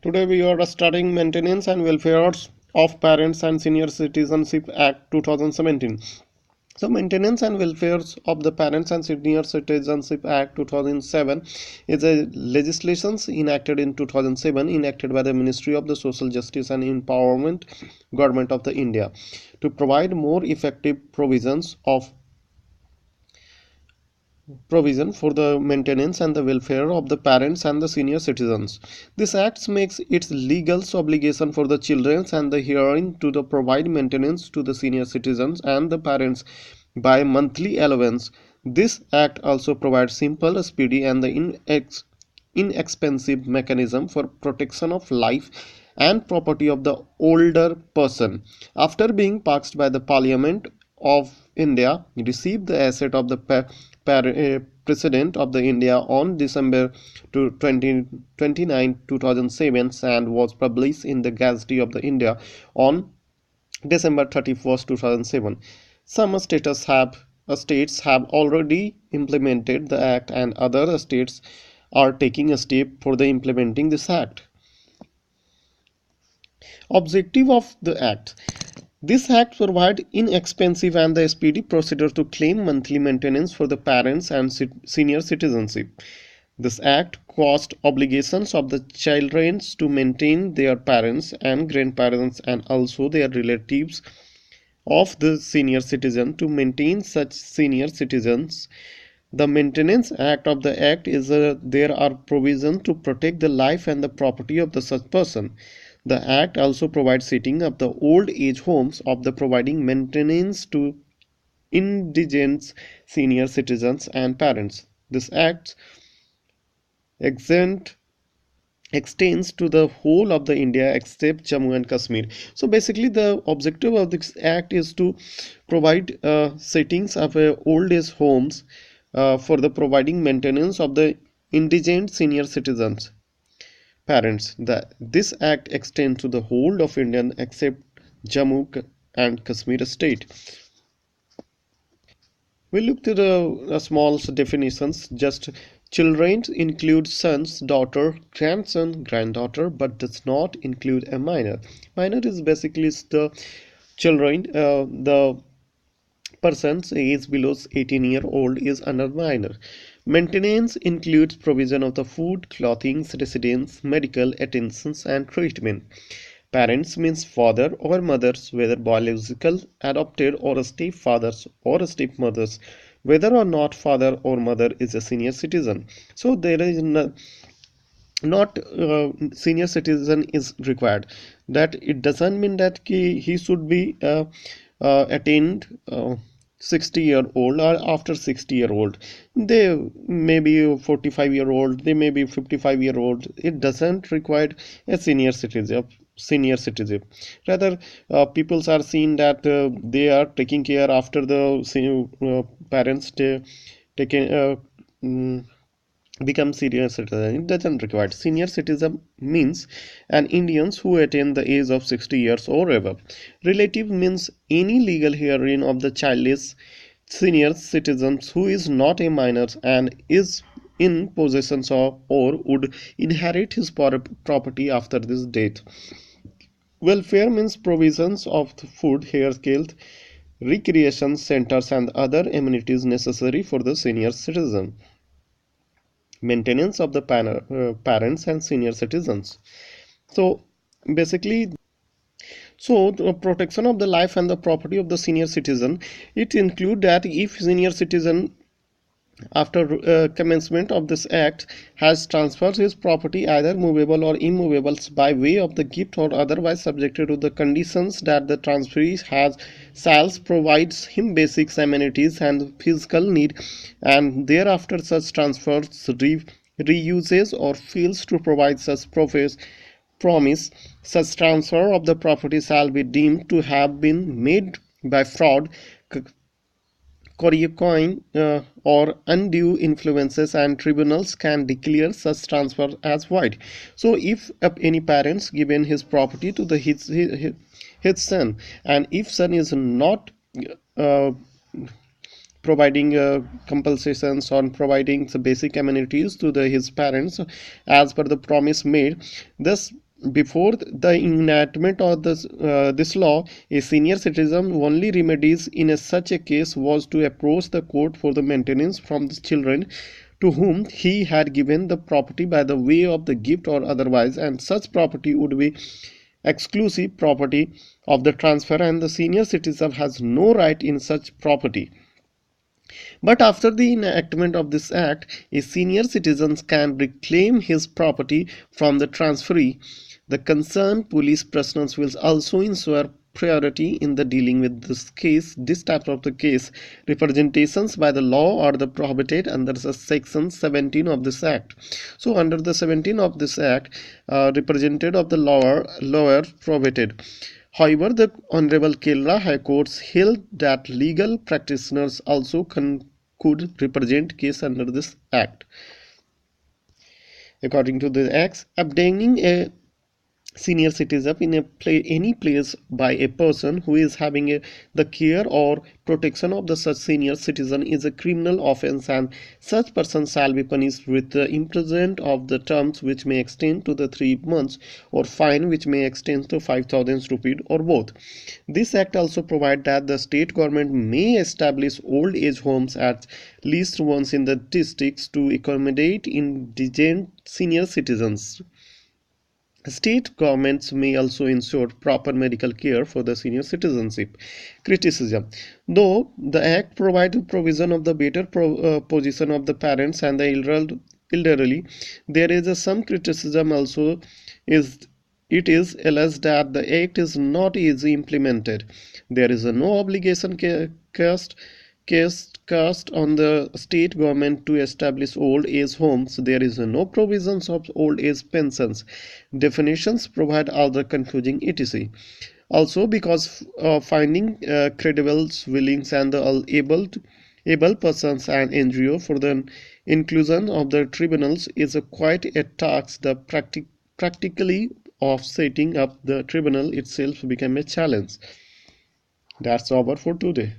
Today we are studying Maintenance and Welfare of Parents and Senior Citizenship Act 2017. So, Maintenance and Welfare of the Parents and Senior Citizenship Act 2007 is a legislation enacted in 2007, enacted by the Ministry of the Social Justice and Empowerment, Government of the India, to provide more effective provision for the maintenance and the welfare of the parents and the senior citizens. This act makes it legal obligation for the children and the hearing to the provide maintenance to the senior citizens and the parents by monthly allowance. This act also provides simple, speedy, and the inexpensive mechanism for protection of life and property of the older person. After being passed by the Parliament of India, received the asset of the President of the India on December 29, 2007 and was published in the Gazette of the India on December 31st, 2007. Some states have already implemented the act and other states are taking a step for the implementing this act. Objective of the act. This act provides inexpensive and the speedy procedure to claim monthly maintenance for the parents and senior citizenship. This act caused obligations of the children to maintain their parents and grandparents and also their relatives of the senior citizen to maintain such senior citizens. The Maintenance Act of the Act is there are provisions to protect the life and the property of the such person. The Act also provides setting up the old age homes of the providing maintenance to indigent senior citizens and parents. This Act exempt extends to the whole of the India except Jammu and Kashmir. So basically the objective of this act is to provide settings of old age homes for the providing maintenance of the indigent senior citizens parents. This act extends to the whole of India except Jammu and Kashmir state. We look to the small definitions. Just children include sons, daughter, grandson, granddaughter, but does not include a minor. Minor is basically the children. The person's age below 18-year-old is under minor. Maintenance includes provision of the food, clothing, residence, medical attentions, and treatment. Parents means father or mothers, whether biological, adopted, or stepfathers or stepmothers, whether or not father or mother is a senior citizen. So there is not senior citizen is required. That it doesn't mean that he should be attained 60-year-old or after 60-year-old. They may be 45-year-old, they may be 55-year-old. It doesn't require a senior citizen. Rather, peoples are seen that they are taking care after the senior parents taken become senior citizen. It doesn't require. Senior citizen means an Indians who attain the age of 60 years or above. Relative means any legal hearing of the childless senior citizens who is not a minor and is in possession of or would inherit his property after this date. Welfare means provisions of food, health, recreation centers and other amenities necessary for the senior citizen. Maintenance of the parents and senior citizens. So basically, the protection of the life and the property of the senior citizen, it include that if senior citizen after commencement of this act has transferred his property either movable or immovable by way of the gift or otherwise subjected to the conditions that the transferee has shall provides him basic amenities and physical need and thereafter such transfers reuses or fails to provide such promise such transfer of the property shall be deemed to have been made by fraud, coin or undue influences, and tribunals can declare such transfer as void. So if any parents given his property to his son, and if son is not uh, providing compensations on providing the basic amenities to his parents as per the promise made, thus before the enactment of this law, a senior citizen only remedies in such a case was to approach the court for the maintenance from the children to whom he had given the property by the way of the gift or otherwise, and such property would be exclusive property of the transfer, and the senior citizen has no right in such property. But after the enactment of this act, a senior citizen can reclaim his property from the transferee. The concerned police personnel will also ensure priority in the dealing with this type of the case. Representations by the law are the prohibited under the section 17 of this act. So under the 17 of this act, representative of the lower prohibited. However, the Honorable Kerala High Court held that legal practitioners also could represent case under this act. According to the acts, obtaining a senior citizen in any place by a person who is having the care or protection of the such senior citizen is a criminal offence, and such person shall be punished with the imprisonment of the terms which may extend to the 3 months, or fine which may extend to 5,000 rupees, or both. This act also provides that the state government may establish old age homes at least once in the districts to accommodate indigent senior citizens. State governments may also ensure proper medical care for the senior citizenship. Criticism. Though the Act provides provision of the better position of the parents and the elderly, there is some criticism also. It is alleged that the Act is not easily implemented. There is no obligation cast on the state government to establish old age homes. There is no provisions of old age pensions. Definitions provide other confusing etc. Also, because finding credible willings and the able persons and NGO for the inclusion of the tribunals is quite a task. The practically of setting up the tribunal itself became a challenge. That's over for today.